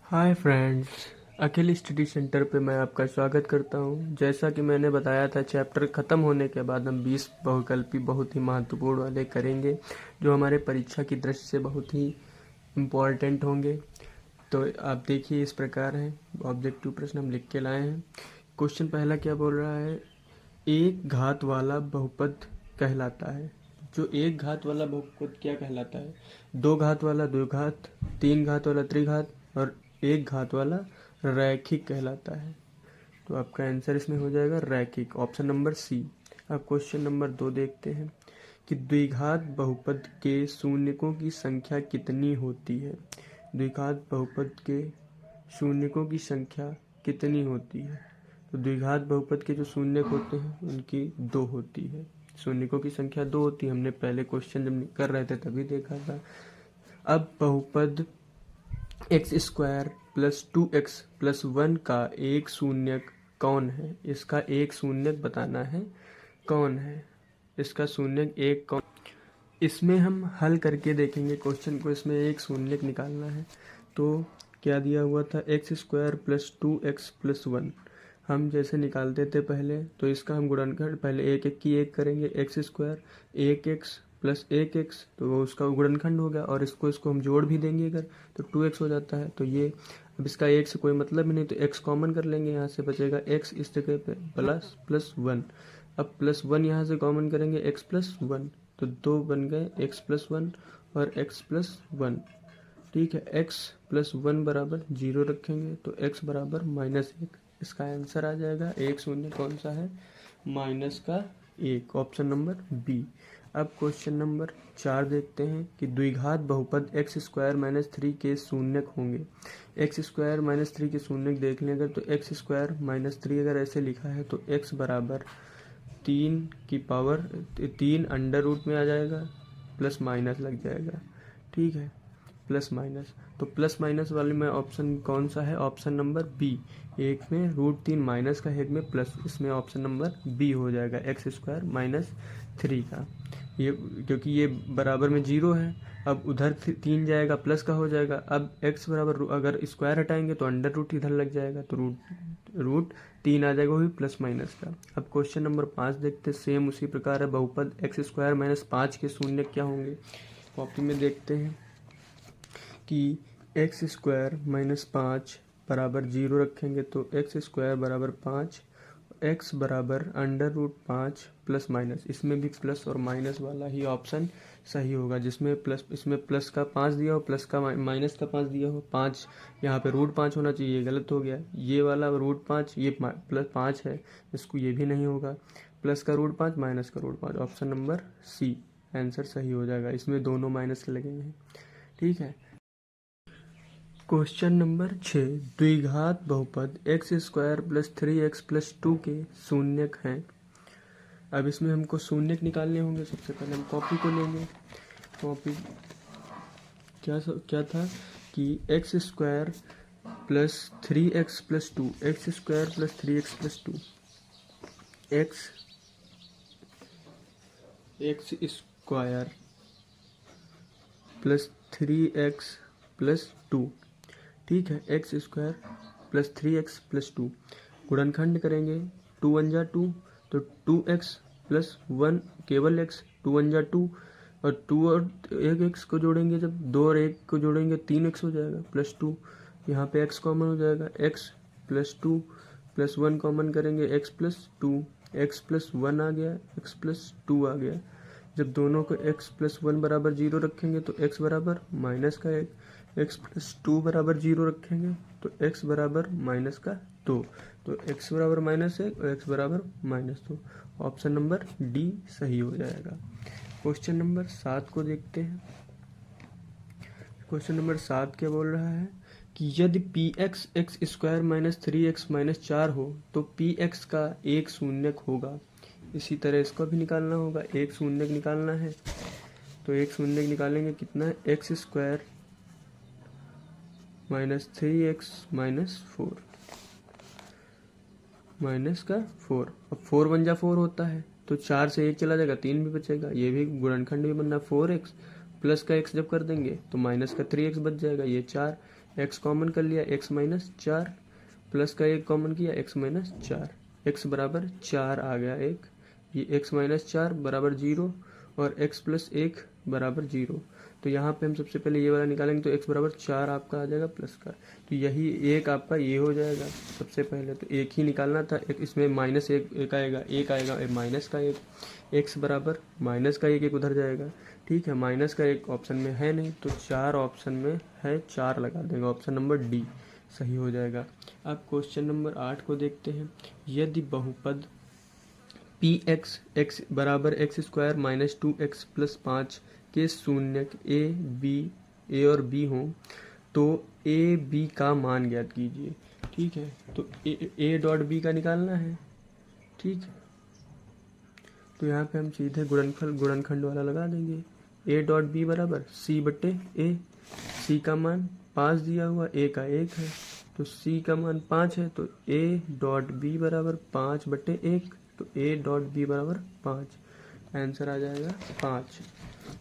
Hi friends, अखिल study centre पे मैं आपका स्वागत करता हूँ। जैसा कि मैंने बताया था, चैप्टर ख़त्म होने के बाद हम 20 बहुकल्पी बहुत ही महत्वपूर्ण वाले करेंगे, जो हमारे परीक्षा की दृष्टि से बहुत ही इम्पॉर्टेंट होंगे। तो आप देखिए, इस प्रकार है। ऑब्जेक्टिव प्रश्न हम लिख के लाए हैं। क्वेश्चन पहला क्या बोल रहा है? एक घात वाला बहुपद कहलाता है। जो एक घात वाला बहुपद क्या कहलाता है? दो घात वाला द्विघात, तीन घात वाला त्रिघात और एक घात वाला रैखिक कहलाता है। तो आपका आंसर इसमें हो जाएगा रैखिक, ऑप्शन नंबर सी। अब क्वेश्चन नंबर 2 देखते हैं कि द्विघात बहुपद के शून्यकों की संख्या कितनी होती है। द्विघात बहुपद के शून्यकों की संख्या कितनी होती है? तो द्विघात बहुपद के जो शून्यक होते हैं उनकी 2 होती है। शून्यकों की संख्या 2 होती है। हमने पहले क्वेश्चन जब कर रहे थे तभी देखा था। अब बहुपद x square plus 2x plus 1 का एक शून्यक कौन है? इसका एक शून्यक बताना है कौन है। इसका शून्यक एक कौन? इसमें हम हल करके देखेंगे क्वेश्चन को। इसमें एक शून्यक निकालना है। तो क्या दिया हुआ था? X square plus 2x plus 1। हम जैसे निकालते थे पहले, तो इसका हम गुणनखंड पहले एक एक की एक करेंगे। एक्स स्क्वायर एक एक्स प्लस एक एक्स, तो वो उसका गुणनखंड हो गया। और इसको हम जोड़ भी देंगे अगर, तो 2x हो जाता है। तो ये अब इसका एक से कोई मतलब ही नहीं, तो x कॉमन कर लेंगे। यहाँ से बचेगा x, इस जगह पे प्लस प्लस 1। अब प्लस 1 यहाँ से कॉमन करेंगे, x प्लस 1, तो 2 बन गए x प्लस 1 और x प्लस 1। ठीक है, x प्लस 1 बराबर 0 रखेंगे, तो x बराबर -1। इसका आंसर आ जाएगा एक शून्य कौन सा है? -1, ऑप्शन नंबर बी। अब क्वेश्चन नंबर 4 देखते हैं कि द्विघात बहुपद एक्स स्क्वायर माइनस 3 के शून्यक होंगे। एक्स स्क्वायर माइनस 3 के शून्यक देख लें अगर, तो एक्स स्क्वायर माइनस 3 अगर ऐसे लिखा है तो एक्स बराबर 3 की पावर 3 अंडर रूट में आ जाएगा, प्लस माइनस लग जाएगा। ठीक है, प्लस माइनस, तो प्लस माइनस वाले में ऑप्शन कौन सा है? Option number B. एक में √3 माइनस का, एक में प्लस, इसमें ऑप्शन नंबर बी हो जाएगा एक्स स्क्वायर माइनस 3 का। ये क्योंकि ये बराबर में 0 है, अब उधर 3 जाएगा प्लस का हो जाएगा। अब x बराबर, अगर स्क्वायर हटाएंगे तो अंडर रूट इधर लग जाएगा, तो रूट 3 आ जाएगा, वो भी प्लस माइनस का। अब क्वेश्चन नंबर 5 देखते हैं। सेम उसी प्रकार है। बहुपद एक्स स्क्वायर माइनस 5 के शून्य क्या होंगे? कॉपी में देखते हैं कि एक्स स्क्वायर माइनस 5 बराबर 0 रखेंगे, तो एक्स स्क्वायर बराबर 5, एक्स बराबर अंडर रूट 5 प्लस माइनस। इसमें भी प्लस और माइनस वाला ही ऑप्शन सही होगा, जिसमें प्लस, इसमें प्लस का 5 दिया हो, प्लस का माइनस का 5 दिया हो। 5 यहाँ पे √5 होना चाहिए, ये गलत हो गया। ये वाला √5, ये प्लस 5 है, इसको ये भी नहीं होगा। प्लस का √5 माइनस का √5, ऑप्शन नंबर सी आंसर सही हो जाएगा। इसमें दोनों माइनस के लगे हैं। ठीक है, क्वेश्चन नंबर 6। द्विघात बहुपद x square plus 3x plus 2 के शून्यक हैं। अब इसमें हमको शून्यक निकालने होंगे। सबसे पहले हम कॉपी को लेंगे। कॉपी क्या था कि x square plus 3x plus 2, x square plus 3x plus 2, x square plus 3x plus 2। ठीक है, x square plus 3x plus 2 गुणनखंड करेंगे। 2 1 जा 2, तो 2x प्लस 1 केवल x, 2 1 जा 2, और 2 और एक x को जोड़ेंगे, जब 2 और 1 को जोड़ेंगे 3x हो जाएगा प्लस 2। यहाँ पे x कॉमन हो जाएगा, x प्लस 2 प्लस 1 कॉमन करेंगे, x प्लस 2, x प्लस 1 आ गया, x प्लस 2 आ गया। जब दोनों को x प्लस 1 बराबर 0 रखेंगे तो x बराबर माइनस का 1, x प्लस 2 बराबर 0 रखेंगे तो x बराबर माइनस का 2, तो x बराबर -1 और x बराबर -2, ऑप्शन नंबर डी सही हो जाएगा। क्वेश्चन नंबर 7 को देखते हैं। क्वेश्चन नंबर 7 क्या बोल रहा है कि यदि px x square minus 3x minus 4 हो तो px का एक शून्यक होगा। इसी तरह इसको भी निकालना होगा, एक शून्यक निकालना है। तो एक शून्यक निकालेंगे, कितना है? X square minus 3x minus 4 minus का 4। अब 4 1 जा 4 होता है, तो 4 से 1 चला जाएगा, 3 भी बचेगा। ये भी गुणनखंड भी बनना 4x प्लस का x जब कर देंगे तो माइनस का 3x बच जाएगा, ये 4। एक्स कॉमन कर लिया, एक्स माइनस 4, प्लस का 1 कॉमन किया, एक्स माइनस 4, एक्स बराबर 4 आ गया एक, ये एक्स माइनस 4 बराबर 0 और एक्स प्लस 1 बराबर 0। तो यहाँ पे हम सबसे पहले ये वाला निकालेंगे, तो एक्स बराबर 4 आपका आ जाएगा प्लस का, तो यही एक आपका ये हो जाएगा। सबसे पहले तो एक ही निकालना था, एक इसमें माइनस एक आएगा, एक आएगा माइनस का एक, एक्स बराबर माइनस का एक उधर जाएगा। ठीक है, माइनस का एक ऑप्शन में है नहीं, तो 4 ऑप्शन में है, 4 लगा देंगे, ऑप्शन नंबर डी सही हो जाएगा। अब क्वेश्चन नंबर 8 को देखते हैं। यदि बहुपद पी एक्स बराबर x square minus 2x plus 5 के शून्यक ए और बी हों तो ए बी का मान ज्ञात कीजिए। ठीक है, तो ए डॉट बी का निकालना है। ठीक, तो यहाँ पे हम सीधे गुणनखंड वाला लगा देंगे। ए डॉट बी बराबर सी बटे ए, सी का मान 5 दिया हुआ, ए का 1 है, तो सी का मान 5 है, तो ए डॉट बी बराबर 5 बटे 1, तो ए डॉट बी बराबर 5, आंसर आ जाएगा 5।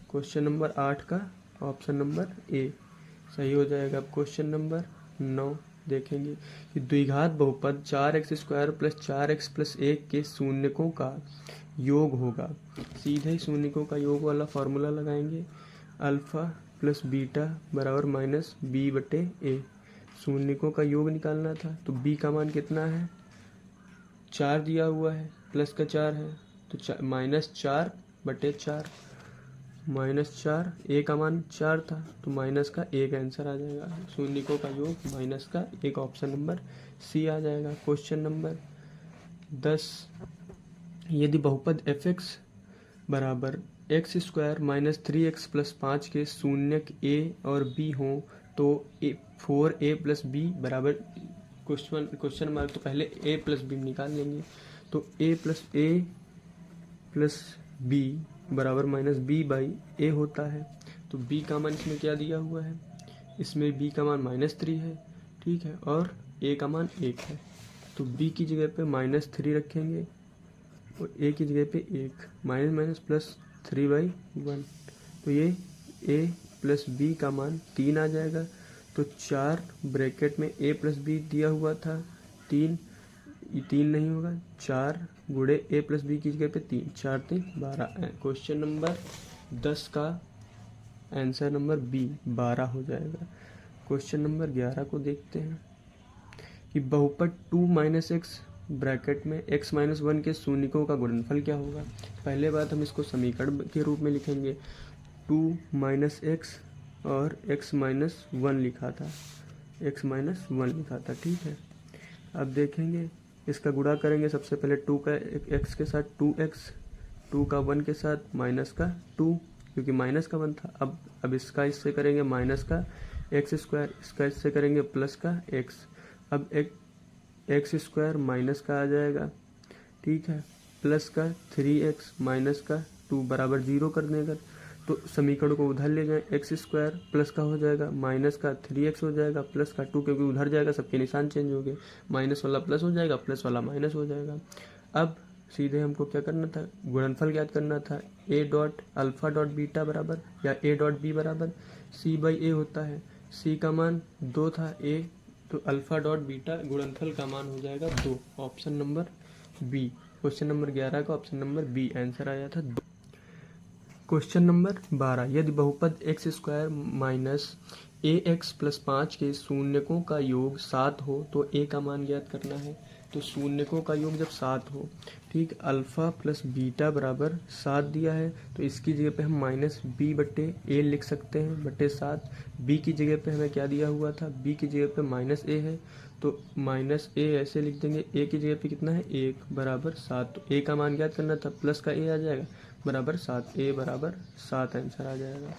क्वेश्चन नंबर 8 का ऑप्शन नंबर ए सही हो जाएगा। अब क्वेश्चन नंबर 9 देखेंगे कि द्विघात बहुपद 4x square plus 4x plus 1 के शून्यकों का योग होगा। सीधे ही शून्यकों का योग वाला फॉर्मूला लगाएंगे, अल्फा प्लस बीटा बराबर माइनस बी बटे ए। शून्यकों का योग निकालना था, तो बी का मान कितना है, 4 दिया हुआ है, प्लस का 4 है, तो माइनस 4 बटे 4, माइनस 4, ए का मान 4 था, तो माइनस का 1 आंसर आ जाएगा। शून्यकों का योग माइनस का 1, ऑप्शन नंबर सी आ जाएगा। क्वेश्चन नंबर 10, यदि बहुपद एफ एक्स बराबर x square minus 3x plus 5 के शून्यक ए और बी हों तो 4a प्लस बी बराबर क्वेश्चन मार्क, तो पहले a प्लस बी निकाल लेंगे, तो a प्लस बी बराबर माइनस बी बाई ए होता है। तो b का मान इसमें क्या दिया हुआ है, इसमें b का मान -3 है। ठीक है, और a का मान 1 है, तो b की जगह पे -3 रखेंगे और a की जगह पे 1, माइनस माइनस प्लस 3/1, तो ये a प्लस बी का मान 3 आ जाएगा। तो 4 ब्रैकेट में a प्लस बी दिया हुआ था, 3 नहीं होगा, 4 गुणे a प्लस बी की जगह पे 3, 4 3 12। क्वेश्चन नंबर 10 का आंसर नंबर बी 12 हो जाएगा। क्वेश्चन नंबर 11 को देखते हैं कि बहुपद 2 - x ब्रैकेट में x - 1 के शून्यकों का गुणनफल क्या होगा। पहले बात हम इसको समीकरण के रूप में लिखेंगे, 2 - x और x - 1 लिखा था, x - 1 लिखा था। ठीक है, अब देखेंगे इसका गुणा करेंगे। सबसे पहले 2 का x के साथ 2x, 2 का 1 के साथ माइनस का 2, क्योंकि माइनस का 1 था। अब इसका इससे करेंगे माइनस का एक्स स्क्वायर, इसका इससे करेंगे प्लस का x। अब एक एक्स स्क्वायर माइनस का आ जाएगा, ठीक है, प्लस का 3x माइनस का 2 बराबर 0 कर देगा। तो समीकरण को उधर ले जाएं, एक्स स्क्वायर प्लस का हो जाएगा, माइनस का 3x हो जाएगा, प्लस का 2, क्योंकि उधर जाएगा सबके निशान चेंज हो गए, माइनस वाला प्लस हो जाएगा, प्लस वाला माइनस हो जाएगा। अब सीधे हमको क्या करना था, गुणनफल ज्ञात करना था। a dot alpha dot beta बराबर या a डॉट बी बराबर c/a होता है। c का मान 2 था, a, तो अल्फा डॉट बीटा गुणनफल का मान हो जाएगा 2, option number B. Question number 11 का ऑप्शन नंबर बी आंसर आया था 2। क्वेश्चन नंबर 12, यदि बहुपद x square minus ax plus 5 के शून्यकों का योग 7 हो तो a का मान ज्ञात करना है। तो शून्यकों का योग जब 7 हो, ठीक, अल्फा प्लस बीटा बराबर 7 दिया है, तो इसकी जगह पे हम माइनस बी बटे ए लिख सकते हैं, बटे 7। बी की जगह पे हमें क्या दिया हुआ था, बी की जगह पे माइनस ए है, तो माइनस ए ऐसे लिख देंगे। ए की जगह पे कितना है, 1 बराबर 7, तो ए का मान ज्ञात करना था, प्लस का ए आ जाएगा बराबर 7, ए बराबर 7 आंसर आ जाएगा।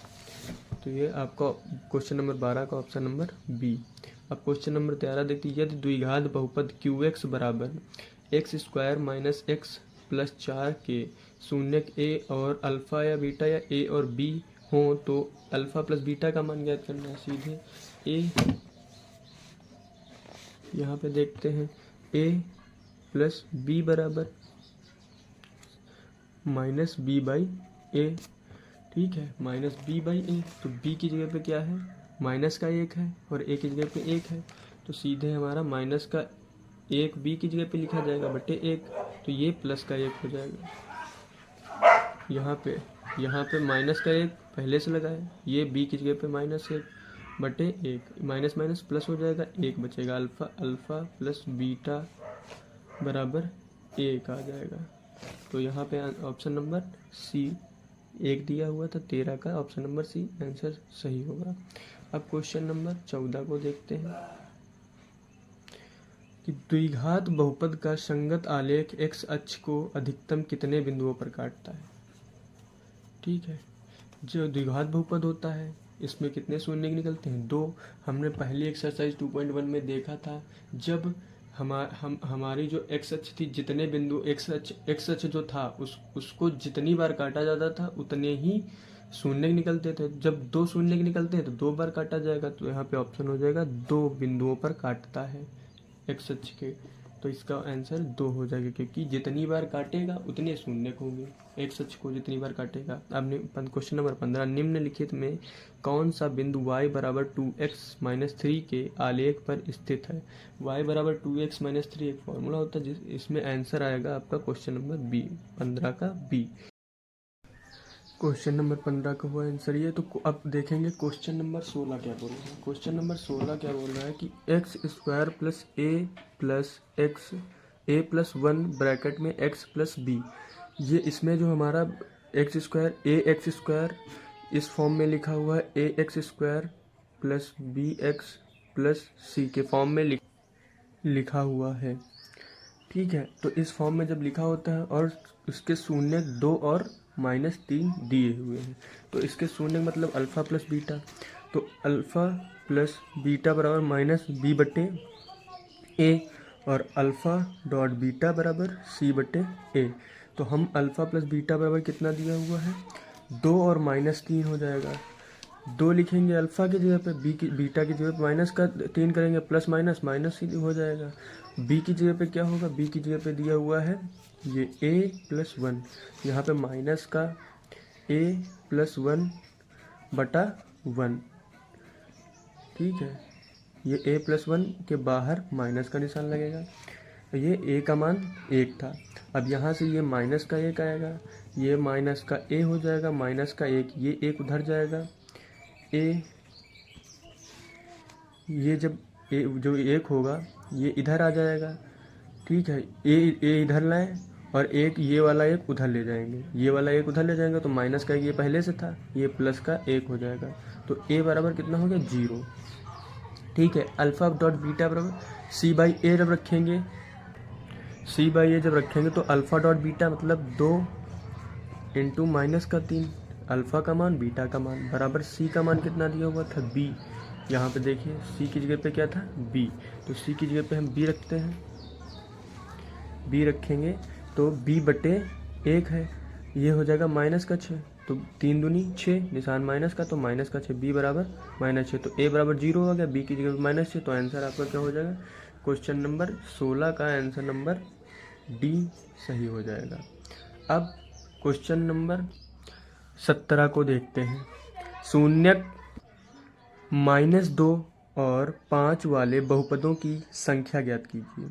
तो ये आपका क्वेश्चन नंबर 12 का ऑप्शन नंबर बी। अब क्वेश्चन नंबर 13 देखिए, यदि द्विघात बहुपद QX बराबर x square minus x plus 4 के शून्यक ए और अल्फा या बीटा या ए और बी हों तो अल्फा प्लस बीटा का मान ज्ञात करना है। सीधे ए यहाँ पे देखते हैं, a प्लस बी बराबर माइनस बी बाई ए, ठीक है, माइनस बी बाई ए, तो b की जगह पे क्या है, माइनस का 1 है और a की जगह पे 1 है, तो सीधे हमारा माइनस का 1 b की जगह पे लिखा जाएगा बटे 1, तो ये प्लस का 1 हो जाएगा। यहाँ पे माइनस का 1 पहले से लगाए, ये b की जगह पे -1 बटे 1, माइनस माइनस प्लस हो जाएगा, 1 बचेगा, अल्फ़ा प्लस बीटा बराबर 1 आ जाएगा। तो यहाँ पे ऑप्शन नंबर सी 1 दिया हुआ था 13 का, ऑप्शन नंबर सी आंसर सही होगा। अब क्वेश्चन नंबर 14 को देखते हैं कि द्विघात बहुपद का संगत आलेख x अक्ष को अधिकतम कितने बिंदुओं पर काटता है। ठीक है, जो द्विघात बहुपद होता है इसमें कितने शून्य निकलते हैं, 2। हमने पहली एक्सरसाइज 2.1 में देखा था, जब हमारी जो एक्स अक्ष थी, जितने बिंदु एक्स अक्ष जो था उसको जितनी बार काटा जाता था उतने ही शून्य निकलते थे। जब 2 शून्य निकलते हैं तो 2 बार काटा जाएगा, तो यहाँ पे ऑप्शन हो जाएगा 2 बिंदुओं पर काटता है एक्स अक्ष के, तो इसका आंसर 2 हो जाएगा, क्योंकि जितनी बार काटेगा उतने शून्य होंगे, एक्स अक्ष को जितनी बार काटेगा। अब क्वेश्चन नंबर 15, निम्नलिखित में कौन सा बिंदु y बराबर 2x-3 के आलेख पर स्थित है। y बराबर 2x-3 एक फॉर्मूला होता है, इसमें आंसर आएगा आपका क्वेश्चन नंबर बी, 15 का बी। क्वेश्चन नंबर 15 का हुआ आंसर ये। तो अब देखेंगे क्वेश्चन नंबर 16 क्या बोल रहा है। क्वेश्चन नंबर 16 क्या बोल रहा है कि x² plus a plus 1 bracket में x प्लस b, ये इसमें जो हमारा x² इस फॉर्म में लिखा हुआ है ax² plus bx plus c के फॉर्म में लिखा हुआ है। ठीक है, तो इस फॉर्म में जब लिखा होता है और इसके शून्य 2 और -3 दिए हुए हैं, तो इसके शून्य मतलब अल्फ़ा प्लस बीटा, तो अल्फ़ा प्लस बीटा बराबर -b बटे a और अल्फ़ा डॉट बीटा बराबर c बटे a। तो हम अल्फ़ा प्लस बीटा बराबर कितना दिया हुआ है, 2 और -3 हो जाएगा। 2 लिखेंगे अल्फ़ा की जगह पे, बीटा की जगह पे माइनस का 3 करेंगे, प्लस माइनस ही हो जाएगा। b की जगह पे क्या होगा, b की जगह पे दिया हुआ है ये a प्लस 1, यहाँ पे माइनस का a प्लस 1 बटा 1। ठीक है, ये a प्लस 1 के बाहर माइनस का निशान लगेगा, ये a का मान 1 था। अब यहाँ से ये माइनस का 1 आएगा, ये माइनस का a हो जाएगा, माइनस का 1, ये 1 उधर जाएगा, a ये जब a जो 1 होगा ये इधर आ जाएगा। ठीक है, a इधर लाएं और ये वाला 1 उधर ले जाएंगे, ये वाला 1 उधर ले जाएंगे, तो माइनस का ये पहले से था, ये प्लस का 1 हो जाएगा, तो a बराबर कितना हो गया, 0। ठीक है, अल्फ़ा डॉट बीटा बराबर c बाई a जब रखेंगे, तो अल्फ़ा डॉट बीटा मतलब 2 इंटू माइनस का 3, अल्फ़ा का मान बीटा का मान बराबर c का मान कितना दिया हुआ था, b। यहाँ पे देखिए c की जगह पे क्या था, b, तो c की जगह पे हम b रखते हैं, b रखेंगे तो b बटे 1 है, ये हो जाएगा माइनस का 6, तो 3 दूनी 6, निशान माइनस का, तो माइनस का 6, b बराबर -6, तो a बराबर 0 हो गया, b की जगह पे -6, तो आंसर आपका क्या हो जाएगा, क्वेश्चन नंबर 16 का आंसर नंबर डी सही हो जाएगा। अब क्वेश्चन नंबर 17 को देखते हैं। शून्यक -2 और 5 वाले बहुपदों की संख्या ज्ञात कीजिए।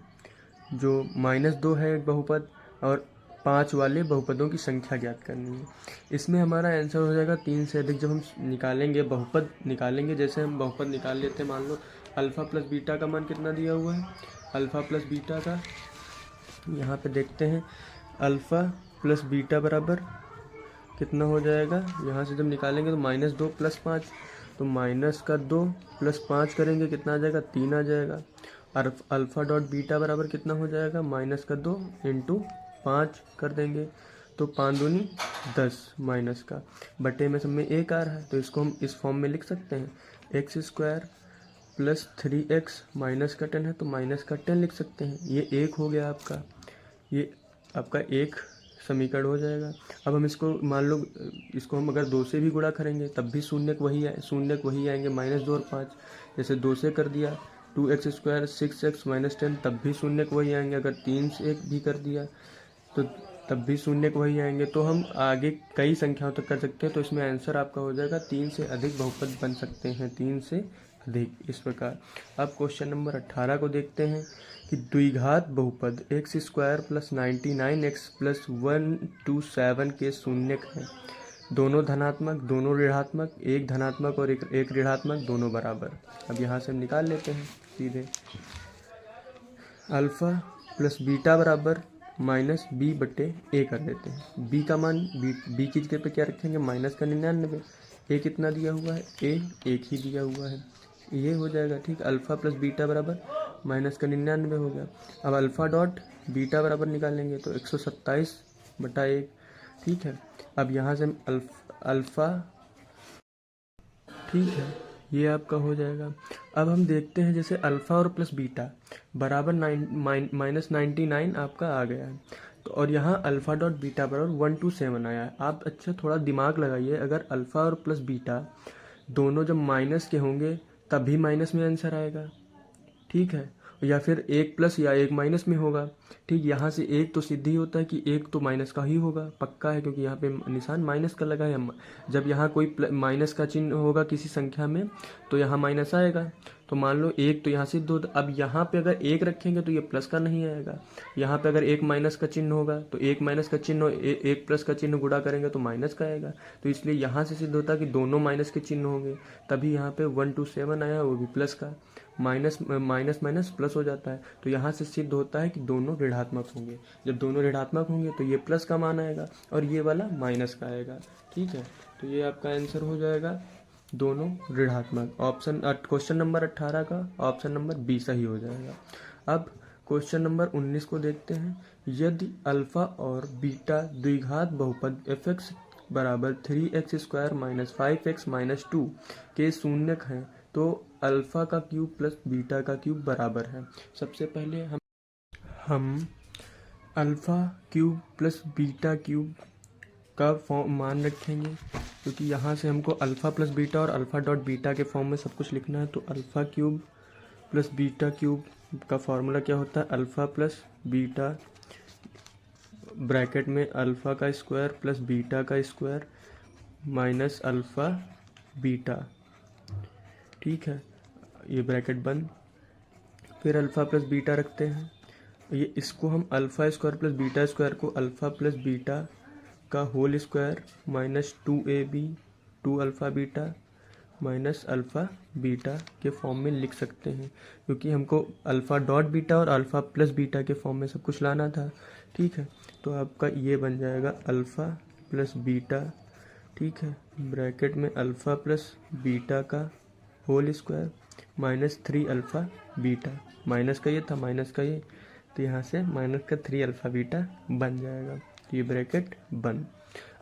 जो -2 है एक बहुपद और 5 वाले बहुपदों की संख्या ज्ञात करनी है। इसमें हमारा आंसर हो जाएगा 3 से अधिक। जब हम निकालेंगे बहुपद निकालेंगे, जैसे हम बहुपद निकाल लेते हैं, मान लो अल्फ़ा प्लस बीटा का मान कितना दिया हुआ है, अल्फ़ा प्लस बीटा का यहाँ पे देखते हैं, अल्फ़ा प्लस बीटा बराबर कितना हो जाएगा, यहाँ से जब निकालेंगे तो -2 प्लस 5, तो माइनस का 2 प्लस 5 करेंगे कितना आ जाएगा, 3 आ जाएगा। और अल्फ़ा डॉट बीटा बराबर कितना हो जाएगा, माइनस का 2 इंटू 5 कर देंगे, तो 5 दूनी 10 माइनस का, बटे में सब में 1 आ रहा है, तो इसको हम इस फॉर्म में लिख सकते हैं, x² प्लस 3x माइनस का 10 है तो माइनस का 10 लिख सकते हैं। ये 1 हो गया आपका, ये आपका 1 समीकरण हो जाएगा। अब हम इसको मान लो, इसको हम अगर 2 से भी गुणा करेंगे तब भी शून्य वही आएंगे, -2 और 5। जैसे 2 से कर दिया 2x² 6x -10, तब भी शून्य वही आएंगे। अगर 3 से 1 भी कर दिया तो तब भी शून्य को वही आएंगे। तो हम आगे कई संख्याओं तक कर सकते हैं। तो इसमें आंसर आपका हो जाएगा 3 से अधिक बहुपद बन सकते हैं, 3 से अधिक, इस प्रकार। अब क्वेश्चन नंबर 18 को देखते हैं कि द्विघात बहुपद x square plus 99x plus 127 के शून्यक हैं। दोनों धनात्मक, दोनों ऋणात्मक, एक धनात्मक और एक ऋणात्मक, दोनों बराबर। अब यहाँ से हम निकाल लेते हैं सीधे। अल्फा प्लस बीटा बराबर माइनस बी बटे ए कर देते हैं। बी का मान बी की जगह पे क्या रखेंगे, माइनस का 99। ए कितना दिया हुआ है, ए एक ही दिया हुआ है, ये हो जाएगा। ठीक, अल्फा प्लस बीटा बराबर माइनस का 99 हो गया। अब अल्फा डॉट बीटा बराबर निकालेंगे तो 127 बटा 1। ठीक है, अब यहाँ से अल्फा, ठीक है, ये आपका हो जाएगा। अब हम देखते हैं जैसे अल्फा और प्लस बीटा बराबर -99 आपका आ गया है। तो और यहाँ अल्फा डॉट बीटा बराबर 127 आया है। आप अच्छा थोड़ा दिमाग लगाइए, अगर अल्फा और प्लस बीटा दोनों जब माइनस के होंगे तभी माइनस में आंसर आएगा। ठीक है, या फिर एक प्लस या एक माइनस में होगा। ठीक, यहाँ से एक तो सिद्ध ही होता है कि एक तो माइनस का ही होगा, पक्का है, क्योंकि यहाँ पे निशान माइनस का लगा है। जब यहाँ कोई माइनस का चिन्ह होगा किसी संख्या में तो यहाँ माइनस आएगा। तो मान लो एक तो यहाँ सिद्ध होता। अब यहाँ पे अगर एक रखेंगे तो ये प्लस का नहीं आएगा। यहाँ पे अगर एक माइनस का चिन्ह होगा तो एक माइनस का चिन्ह एक प्लस का चिन्ह गुणा करेंगे तो माइनस का आएगा। तो इसलिए यहाँ से सिद्ध होता है कि दोनों माइनस के चिन्ह होंगे, तभी यहाँ पे 127 आया, वो भी प्लस का। माइनस माइनस माइनस प्लस हो जाता है। तो यहाँ से सिद्ध होता है कि दोनों ऋणात्मक होंगे। जब दोनों ऋणात्मक होंगे तो ये प्लस का मान आएगा और ये वाला माइनस का आएगा। ठीक है, तो ये आपका आंसर हो जाएगा दोनों ऋणात्मक। ऑप्शन क्वेश्चन नंबर 18 का ऑप्शन नंबर बी सही हो जाएगा। अब क्वेश्चन नंबर 19 को देखते हैं। यदि अल्फा और बीटा द्विघात बहुपद fx बराबर 3x square minus 5x minus 2 के शून्यक हैं तो अल्फा का क्यूब प्लस बीटा का क्यूब बराबर है। सबसे पहले हम alpha cube plus beta cube का फॉर्म मान रखेंगे, क्योंकि यहाँ से हमको अल्फा प्लस बीटा और अल्फा डॉट बीटा के फॉर्म में सब कुछ लिखना है। तो alpha cube plus beta cube का फॉर्मूला क्या होता है, अल्फा प्लस बीटा ब्रैकेट में अल्फा का स्क्वायर प्लस बीटा का स्क्वायर माइनस अल्फा बीटा। ठीक है, ये ब्रैकेट बंद। फिर अल्फा प्लस बीटा रखते हैं, ये इसको हम alpha square plus beta square को अल्फा प्लस बीटा का whole square minus 2ab 2 alpha beta minus alpha beta के फॉर्म में लिख सकते हैं, क्योंकि हमको अल्फा डॉट बीटा और अल्फा प्लस बीटा के फॉर्म में सब कुछ लाना था। ठीक है, तो आपका ये बन जाएगा अल्फा प्लस बीटा, ठीक है, ब्रैकेट में अल्फा प्लस बीटा का whole square minus 3 alpha beta. Minus का ये था, माइनस का ये, तो यहाँ से माइनस का 3 अल्फा बीटा बन जाएगा। तो ये ब्रैकेट बंद।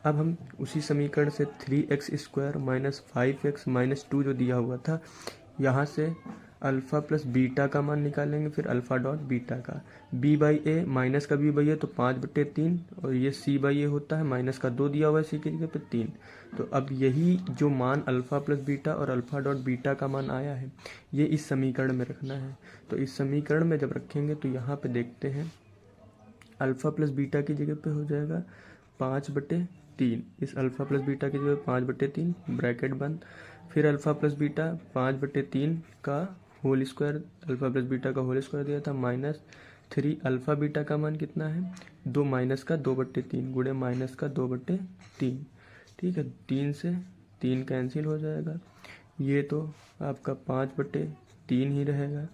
अब हम उसी समीकरण से 3x square minus 5x minus 2 जो दिया हुआ था, यहाँ से अल्फ़ा प्लस बीटा का मान निकालेंगे, फिर अल्फ़ा डॉट बीटा का। b बाई ए माइनस का b बाई ए तो 5/3, और ये c बाई ए होता है, माइनस का 2 दिया हुआ है c की जगह पे 3। तो अब यही जो मान अल्फ़ा प्लस बीटा और अल्फ़ा डॉट बीटा का मान आया है, ये इस समीकरण में रखना है। तो इस समीकरण में जब रखेंगे तो यहाँ पे देखते हैं अल्फ़ा प्लस बीटा की जगह पे हो जाएगा 5/3। इस अल्फ़ा प्लस बीटा की जगह 5/3 ब्रैकेट बंद। फिर अल्फ़ा प्लस बीटा 5/3 का whole square, alpha plus beta का होल स्क्वायर दिया था, माइनस 3 अल्फ़ा बीटा का मान कितना है 2 माइनस का 2/3 गुणे माइनस का 2/3। ठीक है, 3 से 3 कैंसिल हो जाएगा, ये तो आपका 5/3 ही रहेगा।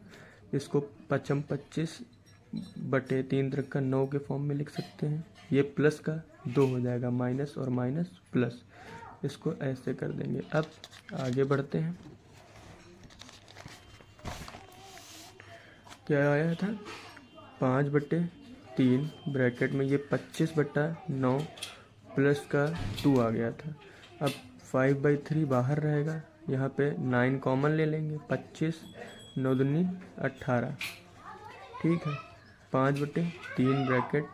इसको 25/3 तक का 9 के फॉर्म में लिख सकते हैं। ये प्लस का 2 हो जाएगा, माइनस और माइनस प्लस, इसको ऐसे कर देंगे। अब आगे बढ़ते हैं। क्या आया था 5/3 ब्रैकेट में ये 25/9 प्लस का 2 आ गया था। अब 5/3 बाहर रहेगा, यहाँ पे 9 कॉमन ले लेंगे, 25 9 दूनी 18। ठीक है, 5/3 ब्रैकेट,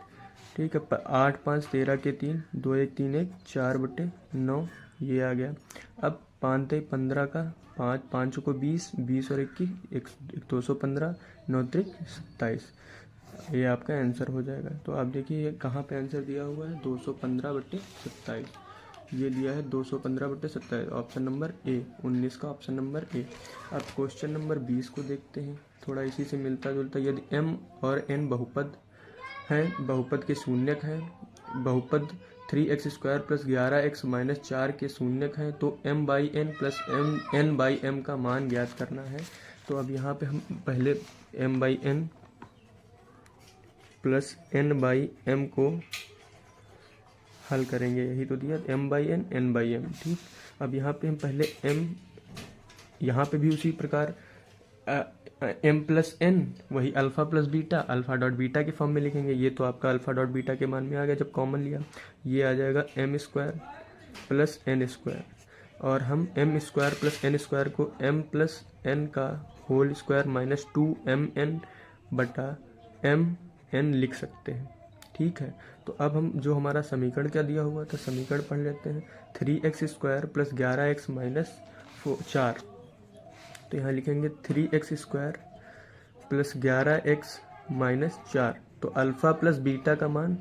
ठीक है, 8 5 13 के 3 2 1 3 1 4/9 ये आ गया। अब 5 3 15 का 5 5 को 20 20 और 21 215 9 3 27। ये आपका आंसर हो जाएगा। तो आप देखिए कहाँ पे आंसर दिया हुआ है, 215/27 ये दिया है 215/27, ऑप्शन नंबर ए, 19 का ऑप्शन नंबर ए। अब क्वेश्चन नंबर 20 को देखते हैं, थोड़ा इसी से मिलता जुलता। यदि m और n बहुपद हैं, बहुपद के शून्यक हैं, बहुपद 3x² + 11x - 4 के शून्यक हैं, तो m/n + n/m का मान ज्ञात करना है। तो अब यहाँ पे हम पहले m/n + n/m को हल करेंगे, यही तो दिया m/n n/m। ठीक, अब यहाँ पे हम पहले m, यहाँ पे भी उसी प्रकार m + n वही alpha + beta, alpha dot beta के फॉर्म में लिखेंगे। ये तो आपका अल्फ़ा डॉट बीटा के मान में आ गया जब कॉमन लिया। ये आ जाएगा m² + n², और हम m² + n² को m + n का होल स्क्वायर - 2mn/mn लिख सकते हैं। ठीक है, तो अब हम जो हमारा समीकरण क्या दिया हुआ था, समीकरण पढ़ लेते हैं। 3x² + 11x - 4, तो यहाँ लिखेंगे 3x² + 11x - 4। तो अल्फ़ा + बीटा का मान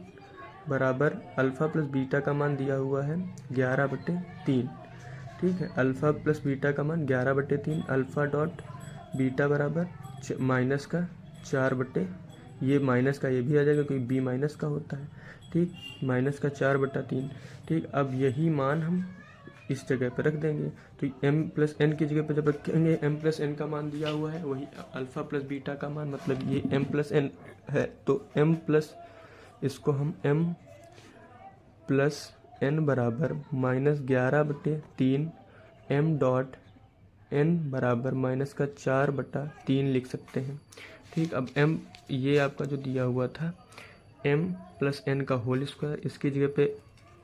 बराबर, अल्फ़ा + बीटा का मान दिया हुआ है 11/3। ठीक है, अल्फ़ा + बीटा का मान 11/3, अल्फ़ा डॉट बीटा बराबर माइनस का 4 ये माइनस का ये भी आ जाएगा क्योंकि b माइनस का होता है। ठीक, माइनस का 4/3। ठीक, अब यही मान हम इस जगह पर रख देंगे। तो m + n की जगह पर जब रखेंगे, m + n का मान दिया हुआ है वही अल्फ़ा + बीटा का मान, मतलब ये m + n है, तो m प्लस इसको हम m + n बराबर -11/3 m डॉट n बराबर -4/3 लिख सकते हैं। ठीक, अब m ये आपका जो दिया हुआ था m + n का होल स्क्वायर, इसकी जगह पे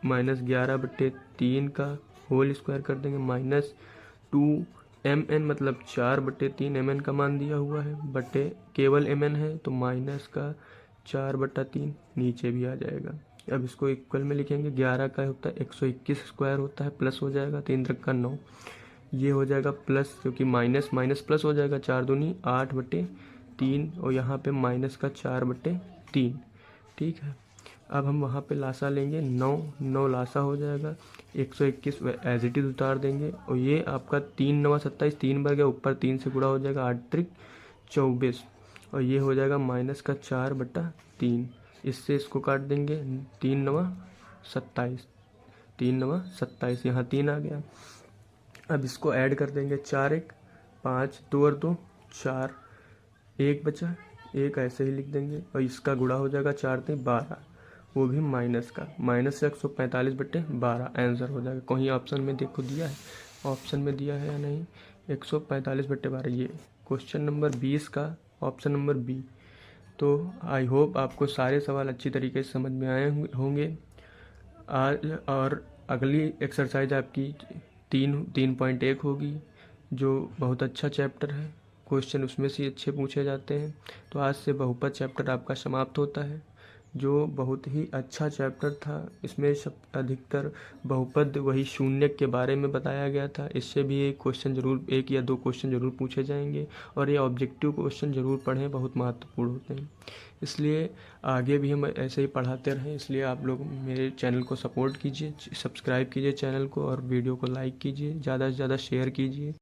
-11/3 का होल स्क्वायर कर देंगे, -2mn मतलब 4/3 mn का मान दिया हुआ है, बटे केवल mn है तो माइनस का 4/3 नीचे भी आ जाएगा। अब इसको इक्वल में लिखेंगे, 11 का होता है 121 स्क्वायर होता है, प्लस हो जाएगा 3 का 9, ये हो जाएगा प्लस, क्योंकि माइनस माइनस प्लस हो जाएगा, 4 दूनी 8/3, और यहाँ पे माइनस का 4/3। ठीक है, अब हम वहाँ पे लासा लेंगे, 9 लासा हो जाएगा, 121 एज इट इज उतार देंगे, और ये आपका 3 9 27, 3 बढ़ गया, ऊपर 3 से गुणा हो जाएगा, 8 त्रिक 24, और ये हो जाएगा माइनस का 4/3। इससे इसको काट देंगे, 3 9 27, 3 9 27, यहाँ 3 आ गया। अब इसको ऐड कर देंगे, 4 1 5, 2 और 2 4, 1 बचा, 1 ऐसे ही लिख देंगे, और इसका गुणा हो जाएगा 4 3 12, वो भी माइनस का, -145/12 आंसर हो जाएगा। कहीं ऑप्शन में देखो दिया है, ऑप्शन में दिया है या नहीं, 145/12, ये क्वेश्चन नंबर 20 का ऑप्शन नंबर बी। तो आई होप आपको सारे सवाल अच्छी तरीके से समझ में आए होंगे आज, और अगली एक्सरसाइज आपकी 3.1 होगी, जो बहुत अच्छा चैप्टर है, क्वेश्चन उसमें से अच्छे पूछे जाते हैं। तो आज से बहुपद चैप्टर आपका समाप्त होता है, जो बहुत ही अच्छा चैप्टर था। इसमें सब अधिकतर बहुपद वही शून्यक के बारे में बताया गया था। इससे भी एक क्वेश्चन जरूर, 1 या 2 क्वेश्चन जरूर पूछे जाएंगे, और ये ऑब्जेक्टिव क्वेश्चन जरूर पढ़ें, बहुत महत्वपूर्ण होते हैं। इसलिए आगे भी हम ऐसे ही पढ़ाते रहें, इसलिए आप लोग मेरे चैनल को सपोर्ट कीजिए, सब्सक्राइब कीजिए चैनल को, और वीडियो को लाइक कीजिए, ज़्यादा से ज़्यादा शेयर कीजिए।